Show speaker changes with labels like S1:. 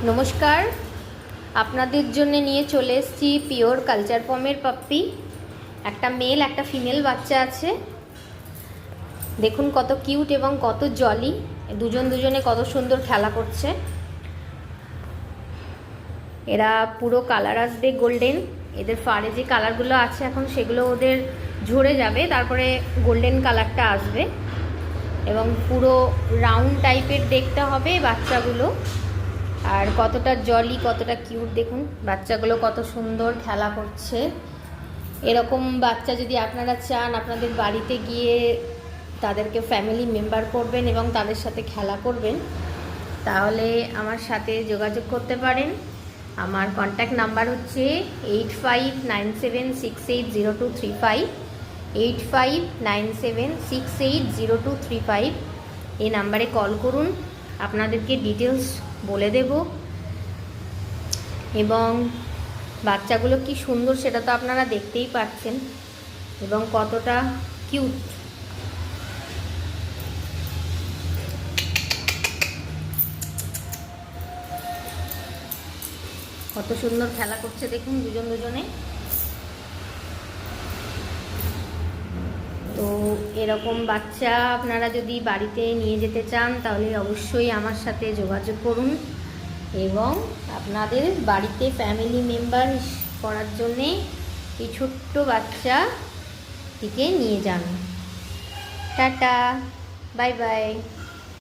S1: নমস্কার, আপনাদের জন্য নিয়ে চলে এসেছি পিওর কালচার পমের পাপ্পি। একটা মেল একটা ফিমেল বাচ্চা আছে। দেখুন কত কিউট এবং কত জলি, দুজনে কত সুন্দর খেলা করছে। এরা পুরো কালার আসবে গোল্ডেন। এদের ফারে যে কালারগুলো আছে এখন সেগুলো ওদের ঝরে যাবে, তারপরে গোল্ডেন কালারটা আসবে এবং পুরো রাউন্ড টাইপের দেখতে হবে বাচ্চাগুলো। আর কতটা জলি, কতটা কিউট, দেখুন বাচ্চাগুলো কত সুন্দর খেলা করছে। এরকম বাচ্চা যদি আপনারা চান আপনাদের বাড়িতে গিয়ে তাদেরকে ফ্যামিলি মেম্বার করবেন এবং তাদের সাথে খেলা করবেন, তাহলে আমার সাথে যোগাযোগ করতে পারেন। আমার কন্ট্যাক্ট নাম্বার হচ্ছে 8597680235, 8597680235। এই নাম্বারে কল করুন, আপনাদেরকে ডিটেলস বলে দেব। এবং বাচ্চাগুলো কি সুন্দর সেটা তো আপনারা দেখতেই পাচ্ছেন এবং কতটা কিউট। কত সুন্দর খেলা করছে দেখুন দুজনে। তো এরকম বাচ্চা আপনারা যদি বাড়িতে নিয়ে যেতে চান তাহলে অবশ্যই আমার সাথে যোগাযোগ করুন এবং আপনাদের বাড়িতে ফ্যামিলি মেম্বার করার জন্যে এই ছোট্ট বাচ্চাটিকে নিয়ে যান। Tata, bye bye.